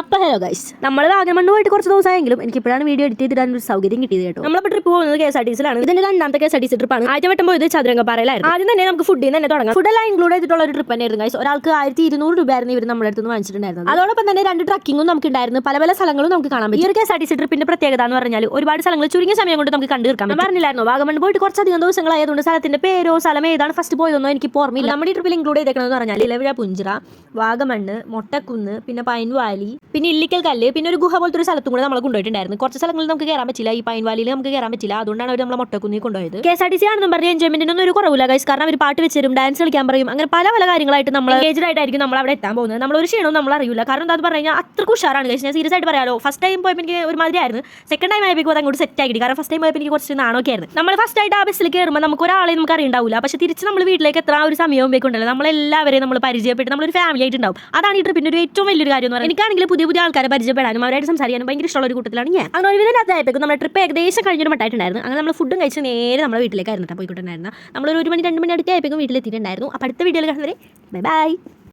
അപ്പോൾ hello guys, നമ്മൾ വാഗമണ്ണ് പോയിട്ട് കുറച്ച് ദിവസമായെങ്കിലും എനിക്ക് ഇപ്പോഴാണ് വീഡിയോ എഡിറ്റ് ചെയ്തിടാൻ ഒരു സൗകര്യം കിട്ടിയത് കേട്ടോ. നമ്മളിപ്പോൾ ട്രിപ്പ് പോകുന്നത് KSRTC-ലാണ്. ഇതിന്റെ രണ്ടാമത്തെ KSRTC ട്രിപ്പാണ്. ആദ്യം വട്ടം പോയത് ചതുരംഗപ്പാറയിലായിരുന്നു. ആദ്യം തന്നെ നമുക്ക് ഫുഡിൽ നിന്ന് തന്നെ തുടങ്ങാം. ഫുഡെല്ലാം ഇൻക്ലൂഡ് ചെയ്തിട്ടുള്ള ഒരു ട്രിപ്പ് തന്നെയായിരുന്നു ഗൈസ്. ഒരാൾക്ക് 1200 രൂപയായിരുന്നു ഇവർ നമ്മുടെ അടുത്ത് നിന്ന് വാങ്ങിച്ചിട്ടുണ്ടായിരുന്നത്. അതോടൊപ്പം തന്നെ 2 ട്രക്കിങ്ങും നമുക്ക് ഉണ്ടായിരുന്നു. പല പല സ്ഥലങ്ങളും നമുക്ക് കാണാൻ പറ്റും. ഈ ഒരു KSRTC ട്രിപ്പിന്റെ പ്രത്യേകത എന്ന് പറഞ്ഞാൽ ഒരുപാട് സ്ഥലങ്ങൾ ചുരുങ്ങിയ സമയം കൊണ്ട് നമുക്ക് കണ്ടു തീർക്കാം. പറഞ്ഞില്ലായിരുന്നു വാഗമൺ പോയിട്ട് കുറച്ചധികം ദിവസങ്ങളായതുകൊണ്ട് സ്ഥലത്തിന്റെ പേരോ സ്ഥലം ഏതാണ് ഫസ്റ്റ് പോയതൊന്നും എനിക്ക് ഓർമ്മയില്ല. നമ്മുടെ ഈ ട്രിപ്പിൽ ഇൻക്ലൂഡ് ചെയ്തേക്കണമെന്ന് പറഞ്ഞാൽ ഇലവിഴ പുഞ്ചിറ, വാഗമണ്ണ്, മൊട്ടക്കുന്ന്, പിന്നെ പൈൻ വാലി, പിന്നെ ഇല്ലിക്കൽ കല്ല്, പിന്നെ ഒരു ഗുഹ പോലത്തെ ഒരു സ്ഥലത്തും കൂടെ നമ്മൾ കൊണ്ടുപോയിട്ടുണ്ടായിരുന്നു. കുറച്ച് സ്ഥലങ്ങളിൽ നമുക്ക് കയറാൻ പറ്റില്ല. ഈ പൈൻ വാലിയിൽ നമുക്ക് കയറാൻ പറ്റില്ല. അതുകൊണ്ടാണ് അവർ നമ്മളെ മൊട്ടക്കുന്നിൽ കൊണ്ടുപോയത്. KSRTC ആണെന്നും പറഞ്ഞ് എൻജോയ്മെന്റിനൊന്നും ഒരു കുറവില്ല ഗൈസ്. കാരണം അവർ പാട്ട് വെച്ച് തരും, ഡാൻസ് കളിക്കാൻ പറയും, അങ്ങനെ പല പല കാര്യങ്ങളായിട്ട് നമ്മൾ എൻഗേജ്ഡ് ആയിട്ടായിരിക്കും നമ്മൾ അവിടെ എത്താൻ പോകുന്നത്. നമ്മൾ ഒരു ക്ഷീണവും നമ്മൾ അറിയില്ല. കാരണം എന്താ പറഞ്ഞു കഴിഞ്ഞാൽ അത്രക്ക് ഉഷാറാണ് ഗൈസ്. ഞാൻ സീരിയസ് ആയിട്ട് പറയാലോ. ഫസ്റ്റ് ടൈം പോയപ്പോൾ എനിക്ക് ഒരു മാതിരിയായിരുന്നു. സെക്കൻഡ് ടൈം ആയപ്പോൾ അത് അങ്ങോട്ട് സെറ്റ് ആക്കി. കാരണം ഫസ്റ്റ് ടൈം പോയപ്പോൾ എനിക്ക് കുറച്ച് നാണൊക്കെ ആയിരുന്നു. നമ്മൾ ഫസ്റ്റ് ആയിട്ട് ആ ബസ്സിൽ കയറുമ്പോൾ നമുക്ക് ഒരാളെ നമുക്ക് അറിയുണ്ടാവില്ല. പക്ഷേ തിരിച്ച് നമ്മൾ വീട്ടിലേക്ക് എത്ര ഒരു സമയവും ഉണ്ടല്ലോ, നമ്മളെല്ലാവരെയും നമ്മൾ പരിചയപ്പെട്ട് നമ്മളൊരു ഫാമിലി ആയിട്ട് ഉണ്ടാവും. അതാണ് ഈ ട്രിപ്പിന്റെ ഒരു ഏറ്റവും വലിയൊരു കാര്യം എന്ന് പറയുന്നത്. എനിക്കാണെങ്കിൽ പുതിയ പുതിയ ആൾക്കാരെ പരിചയപ്പെടാനും അവരായിട്ട് സംസാരിക്കാനും ഭയങ്കര ഇഷ്ടമുള്ള ഒരു കൂട്ടത്തിലാണ് ഞാൻ. അങ്ങനെ ഒരു വിധം അതായപ്പോൾ നമ്മുടെ ട്രിപ്പ് ഏകദേശം കഴിഞ്ഞൊരു മട്ടായിട്ടുണ്ടായിരുന്നു. അങ്ങനെ നമ്മൾ ഫുഡും കഴിച്ച് നേരെ നമ്മുടെ വീട്ടിലേക്കായിരുന്നു പോയിക്കൊണ്ടിരുന്നത്. നമ്മളൊരു 1 മണി 2 മണി അടുത്ത് ആയപ്പോഴേക്കും വീട്ടിലെത്തിയിട്ടുണ്ടായിരുന്നു. അപ്പോൾ അടുത്ത വീഡിയോയിൽ കാണുന്നവരെ ബൈ ബൈ.